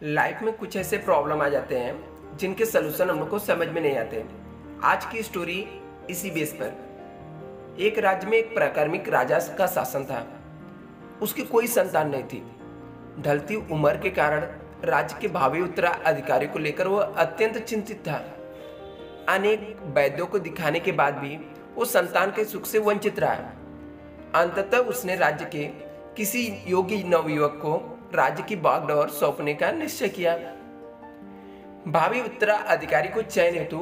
Life में कुछ ऐसे प्रॉब्लम आ जाते हैं जिनके सलूशन हम लोग को समझ में नहीं आते। आज की स्टोरी इसी बेस पर। एक राज्य में एक प्राक्रमिक राजा का शासन था। उसकी कोई संतान नहीं थी। ढलती उम्र के कारण राज्य के भावी उत्तराधिकारी को लेकर वह अत्यंत चिंतित था। अनेक वैद्यों को दिखाने के बाद भी वो संतान के सुख से वंचित रहा। अंततः उसने राज्य के किसी योगी नवयुवक को राज्य की बागडोर सौंपने का निश्चय किया। भावी उत्तराधिकारी को चयन हेतु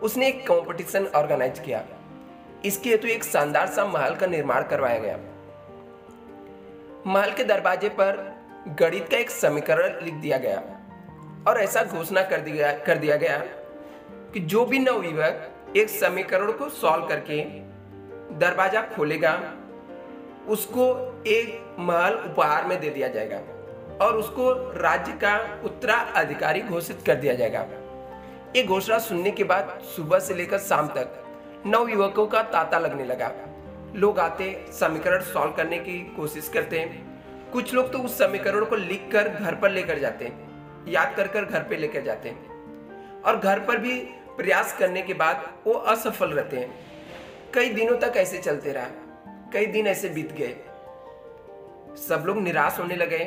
उसने एक कंपटीशन ऑर्गेनाइज किया। इसके हेतु एक शानदार सा महल का निर्माण करवाया गया। महल के दरवाजे पर गणित का एक समीकरण लिख दिया गया और ऐसा घोषणा कर दिया गया कि जो भी नवयुवक एक समीकरण को सॉल्व करके दरवाजा खोलेगा उसको एक महल उपहार में दे दिया जाएगा और उसको राज्य का उत्तराधिकारी घोषित कर दिया जाएगा। ये घोषणा सुनने के बाद सुबह से लेकर शाम तक नवयुवकों का तांता लगने लगा। लोग आते, समीकरण सॉल्व करने की कोशिश करते। कुछ लोग तो उस समीकरण को लिख कर घर पर लेकर जाते, याद कर कर घर पे लेकर जाते और घर पर भी प्रयास करने के बाद वो असफल रहते हैं। कई दिनों तक ऐसे चलते रहा। कई दिन ऐसे बीत गए। सब लोग निराश होने लगे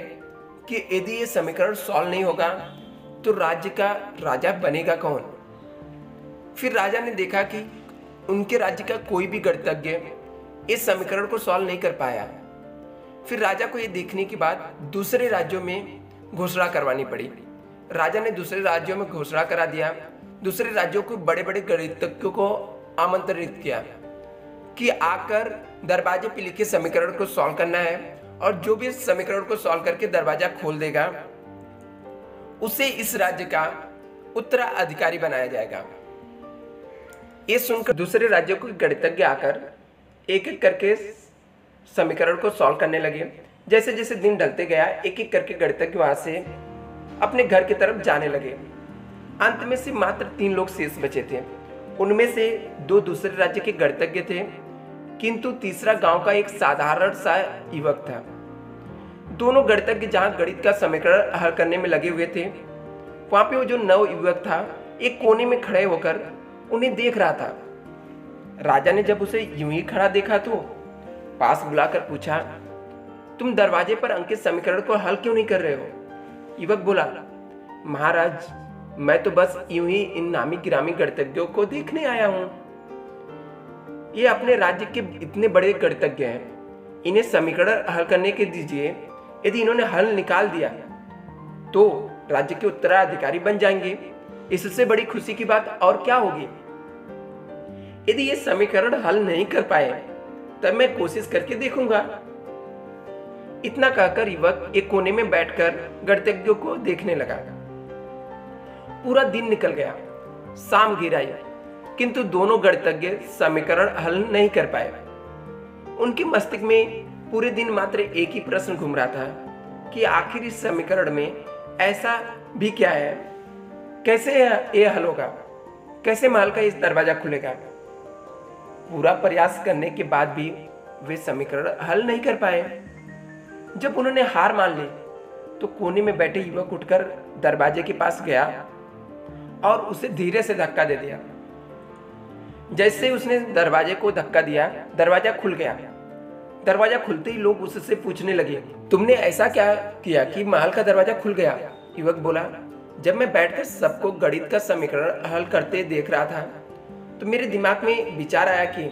कि यदि ये समीकरण सॉल्व नहीं होगा तो राज्य का राजा बनेगा कौन। फिर राजा ने देखा कि उनके राज्य का कोई भी गणितज्ञ इस समीकरण को सॉल्व नहीं कर पाया। फिर राजा को ये देखने के बाद दूसरे राज्यों में घोषणा करवानी पड़ी। राजा ने दूसरे राज्यों में घोषणा करा दिया। दूसरे राज्यों को बड़े बड़े गणितज्ञों को आमंत्रित किया कि आकर दरवाजे पे लिखे समीकरण को सॉल्व करना है और जो भी इस समीकरण को सॉल्व करके दरवाजा खोल देगा उसे इस राज्य का उत्तराधिकारी बनाया जाएगा। ये सुनकर दूसरे राज्यों के गणितज्ञ आकर एक एक करके समीकरण को सॉल्व करने लगे। जैसे जैसे दिन ढलते गया एक एक करके गणितज्ञ वहां से अपने घर की तरफ जाने लगे। अंत में से मात्र 3 लोग शेष बचे थे। उनमें से 2 दूसरे राज्य के गणितज्ञ थे, किंतु तीसरा गांव का एक साधारण सा युवक था। दोनों गणितज्ञ जहां गणित का समीकरण हल करने में लगे हुए थे, वहां पे वो जो नव युवक था एक कोने में खड़े होकर उन्हें देख रहा था। राजा ने जब उसे यूं ही खड़ा देखा तो पास बुलाकर पूछा, तुम दरवाजे पर अंकित समीकरण को हल क्यों नहीं कर रहे हो? युवक बोला, महाराज, मैं तो बस यूं ही इन नामी गिरामी गणितज्ञों को देखने आया हूं। ये अपने राज्य के इतने बड़े गणितज्ञ हैं, इन्हें समीकरण हल करने के दीजिए। यदि इन्होंने हल निकाल दिया तो राज्य के उत्तराधिकारी बन जाएंगे। इससे बड़ी खुशी की बात और क्या होगी। यदि ये समीकरण हल नहीं कर पाए तब मैं कोशिश करके देखूंगा। इतना कहकर युवक एक कोने में बैठकर गणितज्ञों को देखने लगा। पूरा दिन निकल गया, शाम घिर आई, किंतु दोनों गणितज्ञ समीकरण हल नहीं कर पाए। उनके मस्तिष्क में पूरे दिन मात्र एक ही प्रश्न घूम रहा था कि आखिर इस समीकरण में ऐसा भी क्या है, कैसे ये हल होगा, कैसे महल का इस दरवाजा खुलेगा। पूरा प्रयास करने के बाद भी वे समीकरण हल नहीं कर पाए। जब उन्होंने हार मान ली तो कोने में बैठे युवक उठकर दरवाजे के पास गया और उसे धीरे से धक्का दे दिया। जैसे उसने दरवाजे को धक्का दिया, दरवाजा खुल गया। दरवाजा खुलते ही लोग उससे पूछने लगे, तुमने ऐसा क्या किया कि महल का दरवाजा खुल गया? युवक बोला, जब मैं बैठकर सबको गणित का समीकरण हल करते देख रहा था तो मेरे दिमाग में विचार आया कि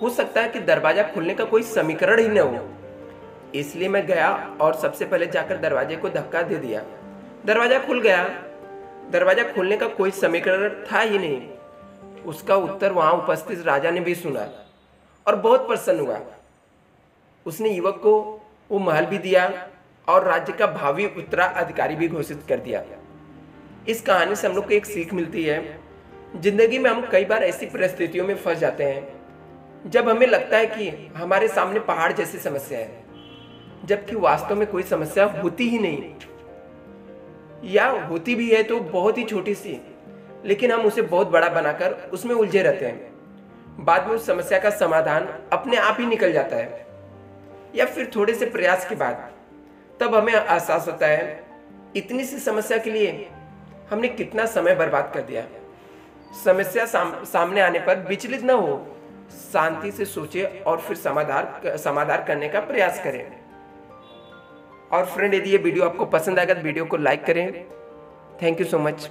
हो सकता है कि दरवाजा खुलने का कोई समीकरण ही न हो। इसलिए मैं गया और सबसे पहले जाकर दरवाजे को धक्का दे दिया। दरवाजा खुल गया। दरवाजा खोलने का कोई समीकरण था ही नहीं। उसका उत्तर वहां उपस्थित राजा ने भी सुना और बहुत प्रसन्न हुआ। उसने युवक को वो महल भी दिया और राज्य का भावी उत्तराधिकारी भी घोषित कर दिया। इस कहानी से हम लोग को एक सीख मिलती है। जिंदगी में हम कई बार ऐसी परिस्थितियों में फंस जाते हैं जब हमें लगता है कि हमारे सामने पहाड़ जैसी समस्या है, जबकि वास्तव में कोई समस्या होती ही नहीं, या होती भी है तो बहुत ही छोटी सी, लेकिन हम उसे बहुत बड़ा बनाकर उसमें उलझे रहते हैं। बाद में उस समस्या का समाधान अपने आप ही निकल जाता है, या फिर थोड़े से प्रयास के बाद तब हमें एहसास होता है इतनी सी समस्या के लिए हमने कितना समय बर्बाद कर दिया। समस्या सामने आने पर विचलित न हो, शांति से सोचे और फिर समाधान करने का प्रयास करें। और फ्रेंड, यदि ये वीडियो आपको पसंद आएगा तो वीडियो को लाइक करें। Thank you so much.